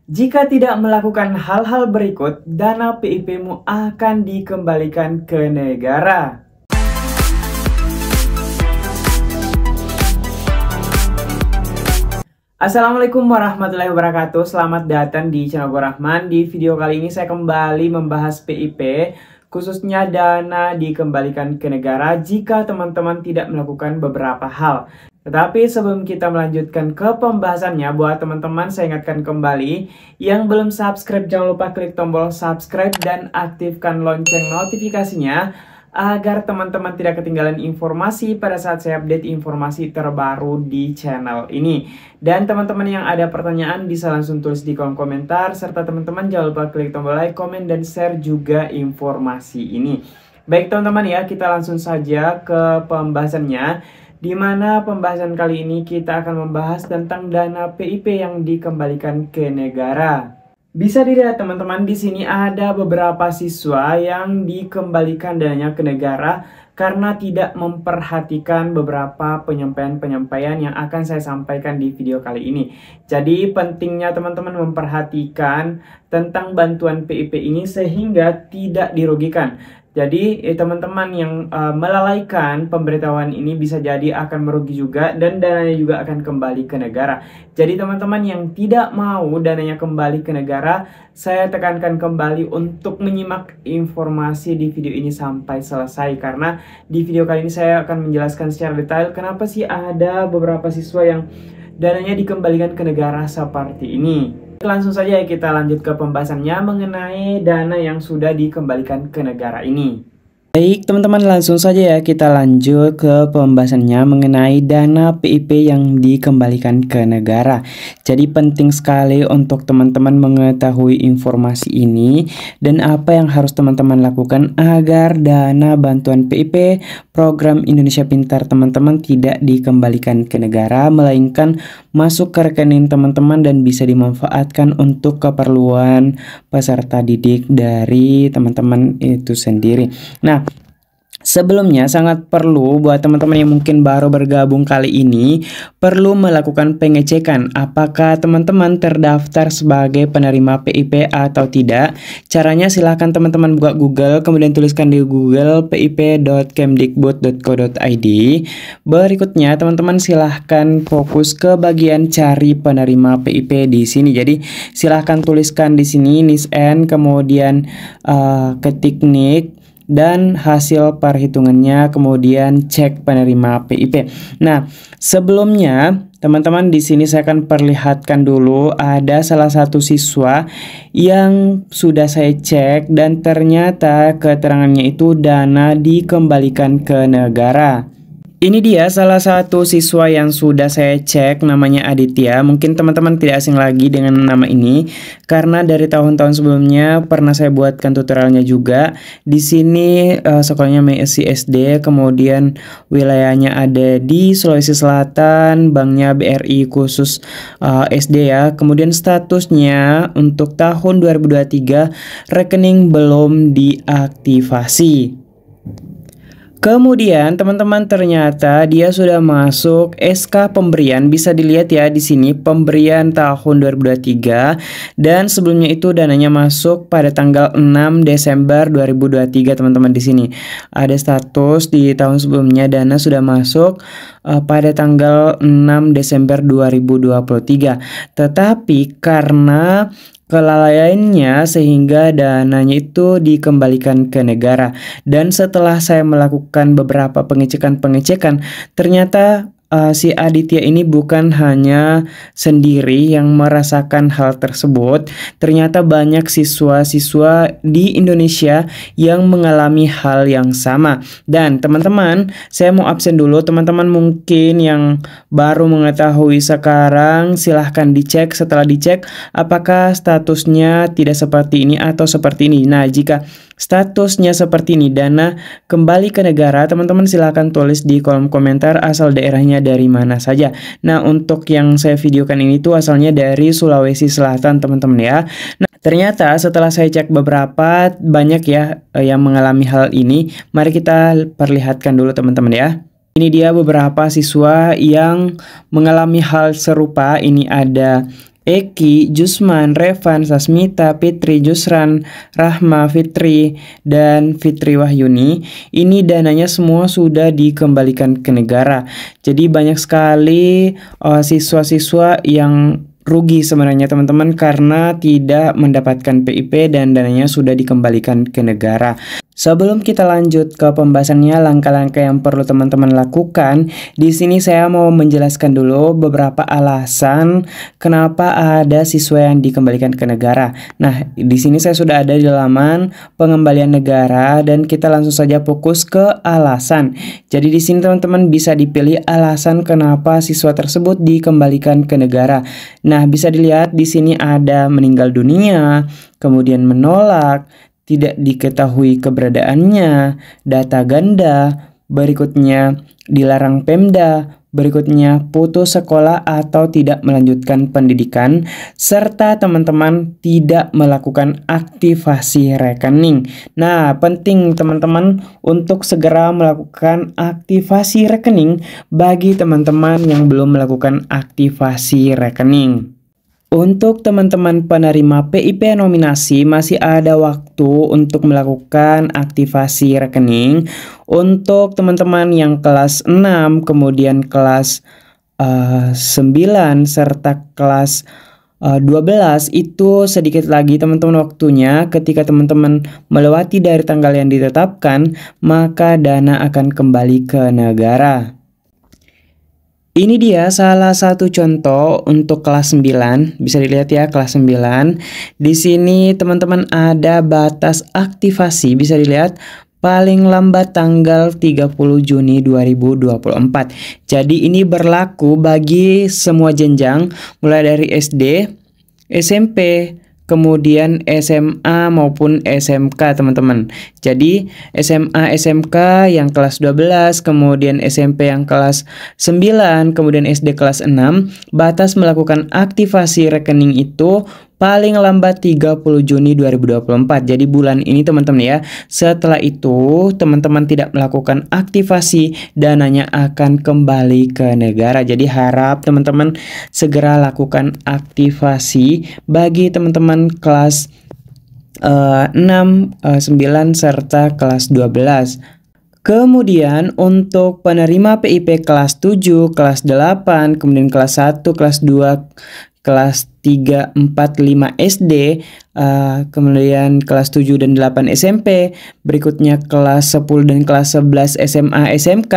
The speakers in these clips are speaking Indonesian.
Jika tidak melakukan hal-hal berikut, dana PIP-mu akan dikembalikan ke negara. Assalamualaikum warahmatullahi wabarakatuh. Selamat datang di channel Gue Rahman. Di video kali ini saya kembali membahas PIP, khususnya dana dikembalikan ke negara jika teman-teman tidak melakukan beberapa hal. Tetapi sebelum kita melanjutkan ke pembahasannya, buat teman-teman saya ingatkan kembali, yang belum subscribe jangan lupa klik tombol subscribe dan aktifkan lonceng notifikasinya agar teman-teman tidak ketinggalan informasi pada saat saya update informasi terbaru di channel ini. Dan teman-teman yang ada pertanyaan bisa langsung tulis di kolom komentar, serta teman-teman jangan lupa klik tombol like, komen, dan share juga informasi ini. Baik teman-teman ya, kita langsung saja ke pembahasannya. Di mana pembahasan kali ini kita akan membahas tentang dana PIP yang dikembalikan ke negara. Bisa dilihat teman-teman, di sini ada beberapa siswa yang dikembalikan dananya ke negara karena tidak memperhatikan beberapa penyampaian-penyampaian yang akan saya sampaikan di video kali ini. Jadi pentingnya teman-teman memperhatikan tentang bantuan PIP ini sehingga tidak dirugikan. Jadi teman-teman yang melalaikan pemberitahuan ini bisa jadi akan merugi juga dan dananya juga akan kembali ke negara. Jadi teman-teman yang tidak mau dananya kembali ke negara, saya tekankan kembali untuk menyimak informasi di video ini sampai selesai. Karena di video kali ini saya akan menjelaskan secara detail kenapa sih ada beberapa siswa yang dananya dikembalikan ke negara seperti ini. Langsung saja kita lanjut ke pembahasannya mengenai dana yang sudah dikembalikan ke negara ini. Baik teman-teman, langsung saja ya kita lanjut ke pembahasannya mengenai dana PIP yang dikembalikan ke negara. Jadi penting sekali untuk teman-teman mengetahui informasi ini dan apa yang harus teman-teman lakukan agar dana bantuan PIP program Indonesia Pintar teman-teman tidak dikembalikan ke negara, melainkan masuk ke rekening teman-teman dan bisa dimanfaatkan untuk keperluan peserta didik dari teman-teman itu sendiri. Nah, sebelumnya sangat perlu buat teman-teman yang mungkin baru bergabung kali ini, perlu melakukan pengecekan apakah teman-teman terdaftar sebagai penerima PIP atau tidak. Caranya silahkan teman-teman buka Google, kemudian tuliskan di Google pip.kemdikbud.co.id. Berikutnya teman-teman silahkan fokus ke bagian cari penerima PIP di sini. Jadi silahkan tuliskan di sini NISN, kemudian ketik NIK dan hasil perhitungannya, kemudian cek penerima PIP. Nah, sebelumnya teman-teman di sini saya akan perlihatkan dulu ada salah satu siswa yang sudah saya cek dan ternyata keterangannya itu dana dikembalikan ke negara. Ini dia salah satu siswa yang sudah saya cek, namanya Aditya. Mungkin teman-teman tidak asing lagi dengan nama ini karena dari tahun-tahun sebelumnya pernah saya buatkan tutorialnya juga. Di sini sekolahnya masih SD, kemudian wilayahnya ada di Sulawesi Selatan, banknya BRI khusus SD ya. Kemudian statusnya untuk tahun 2023 rekening belum diaktifasi. Kemudian teman-teman ternyata dia sudah masuk SK pemberian, bisa dilihat ya di sini pemberian tahun 2023 dan sebelumnya itu dananya masuk pada tanggal 6 Desember 2023 teman-teman. Di sini ada status di tahun sebelumnya dana sudah masuk pada tanggal 6 Desember 2023. Tetapi karena kelalaiannya sehingga dananya itu dikembalikan ke negara. Dan setelah saya melakukan beberapa pengecekan ternyata si Aditya ini bukan hanya sendiri yang merasakan hal tersebut. Ternyata banyak siswa-siswa di Indonesia yang mengalami hal yang sama. Dan teman-teman, saya mau absen dulu. Teman-teman mungkin yang baru mengetahui sekarang, silahkan dicek. Setelah dicek apakah statusnya tidak seperti ini atau seperti ini. Nah, jika statusnya seperti ini, dana kembali ke negara, teman-teman silahkan tulis di kolom komentar asal daerahnya dari mana saja. Nah, untuk yang saya videokan ini tuh asalnya dari Sulawesi Selatan teman-teman ya. Nah, ternyata setelah saya cek beberapa, banyak ya yang mengalami hal ini. Mari kita perlihatkan dulu teman-teman ya. Ini dia beberapa siswa yang mengalami hal serupa. Ini ada Eki, Jusman, Revan, Sasmita, Fitri, Jusran, Rahma, Fitri, dan Fitri Wahyuni. Ini dananya semua sudah dikembalikan ke negara. Jadi banyak sekali siswa-siswa yang rugi sebenarnya teman-teman karena tidak mendapatkan PIP dan dananya sudah dikembalikan ke negara. Sebelum kita lanjut ke pembahasannya langkah-langkah yang perlu teman-teman lakukan, di sini saya mau menjelaskan dulu beberapa alasan kenapa ada siswa yang dikembalikan ke negara. Nah, di sini saya sudah ada di halaman pengembalian negara dan kita langsung saja fokus ke alasan. Jadi di sini teman-teman bisa dipilih alasan kenapa siswa tersebut dikembalikan ke negara. Nah, bisa dilihat di sini ada meninggal dunia, kemudian menolak, tidak diketahui keberadaannya, data ganda, berikutnya dilarang Pemda, berikutnya putus sekolah atau tidak melanjutkan pendidikan, serta teman-teman tidak melakukan aktivasi rekening. Nah, penting teman-teman untuk segera melakukan aktivasi rekening bagi teman-teman yang belum melakukan aktivasi rekening. Untuk teman-teman penerima PIP nominasi masih ada waktu untuk melakukan aktivasi rekening. Untuk teman-teman yang kelas 6, kemudian kelas 9 serta kelas 12 itu sedikit lagi teman-teman waktunya. Ketika teman-teman melewati dari tanggal yang ditetapkan, maka dana akan kembali ke negara. Ini dia salah satu contoh untuk kelas 9. Bisa dilihat ya kelas 9. Di sini teman-teman ada batas aktivasi, bisa dilihat paling lambat tanggal 30 Juni 2024. Jadi ini berlaku bagi semua jenjang mulai dari SD, SMP, kemudian SMA maupun SMK teman-teman. Jadi SMA SMK yang kelas 12, kemudian SMP yang kelas 9, kemudian SD kelas 6, batas melakukan aktivasi rekening itu paling lambat 30 Juni 2024. Jadi bulan ini teman-teman ya. Setelah itu teman-teman tidak melakukan aktivasi, dananya akan kembali ke negara. Jadi harap teman-teman segera lakukan aktivasi bagi teman-teman kelas 6, 9 serta kelas 12. Kemudian untuk penerima PIP kelas 7, kelas 8, kemudian kelas 1, kelas 2, kelas 3, 4, 5 SD, kemudian kelas 7 dan 8 SMP, berikutnya kelas 10 dan kelas 11 SMA SMK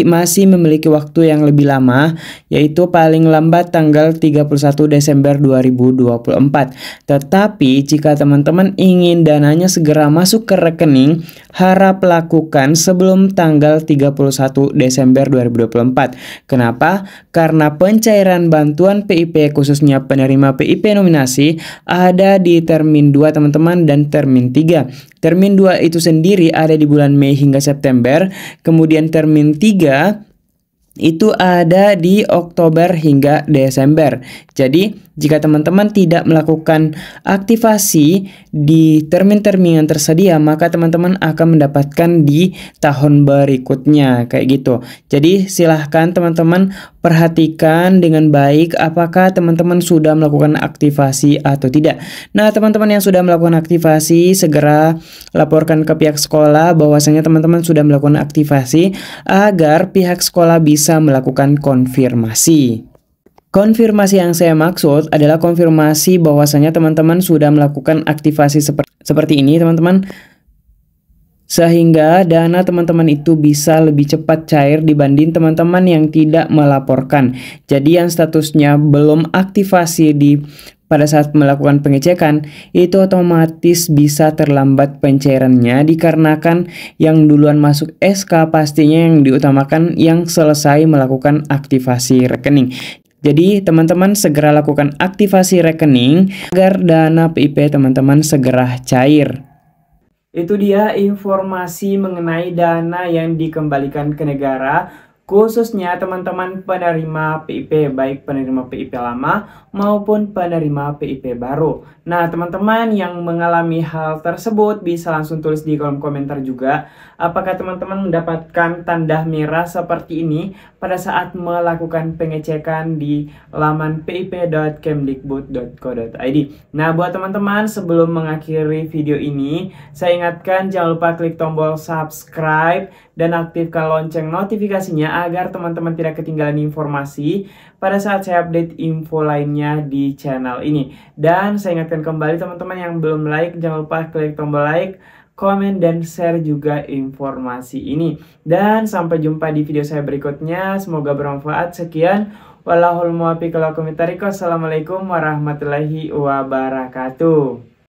masih memiliki waktu yang lebih lama, yaitu paling lambat tanggal 31 Desember 2024. Tetapi jika teman-teman ingin dananya segera masuk ke rekening, harap lakukan sebelum tanggal 31 Desember 2024. Kenapa? Karena pencairan bantuan PIP khususnya penerima PIP nominasi ada di termin 2 teman-teman dan termin 3. Termin 2 itu sendiri ada di bulan Mei hingga September, kemudian termin 3 itu ada di Oktober hingga Desember. Jadi jika teman-teman tidak melakukan aktivasi di termin-termin yang tersedia, maka teman-teman akan mendapatkan di tahun berikutnya kayak gitu. Jadi silahkan teman-teman perhatikan dengan baik apakah teman-teman sudah melakukan aktivasi atau tidak. Nah, teman-teman yang sudah melakukan aktivasi segera laporkan ke pihak sekolah bahwasanya teman-teman sudah melakukan aktivasi agar pihak sekolah bisa melakukan konfirmasi. Konfirmasi yang saya maksud adalah konfirmasi bahwasanya teman-teman sudah melakukan aktivasi seperti ini teman-teman, sehingga dana teman-teman itu bisa lebih cepat cair dibanding teman-teman yang tidak melaporkan. Jadi yang statusnya belum aktivasi pada saat melakukan pengecekan itu otomatis bisa terlambat pencairannya dikarenakan yang duluan masuk SK pastinya yang diutamakan yang selesai melakukan aktivasi rekening. Jadi teman-teman segera lakukan aktivasi rekening agar dana PIP teman-teman segera cair. Itu dia informasi mengenai dana yang dikembalikan ke negara, khususnya teman-teman penerima PIP, baik penerima PIP lama maupun penerima PIP baru. Nah, teman-teman yang mengalami hal tersebut bisa langsung tulis di kolom komentar juga. Apakah teman-teman mendapatkan tanda merah seperti ini pada saat melakukan pengecekan di laman pip.kemdikbud.co.id. Nah, buat teman-teman sebelum mengakhiri video ini, saya ingatkan jangan lupa klik tombol subscribe dan aktifkan lonceng notifikasinya agar teman-teman tidak ketinggalan informasi pada saat saya update info lainnya di channel ini. Dan saya ingatkan kembali teman-teman yang belum like, jangan lupa klik tombol like, komen, dan share juga informasi ini. Dan sampai jumpa di video saya berikutnya. Semoga bermanfaat. Sekian. Wallahul muwaffiq ila aqwamit thoriq. Assalamualaikum warahmatullahi wabarakatuh.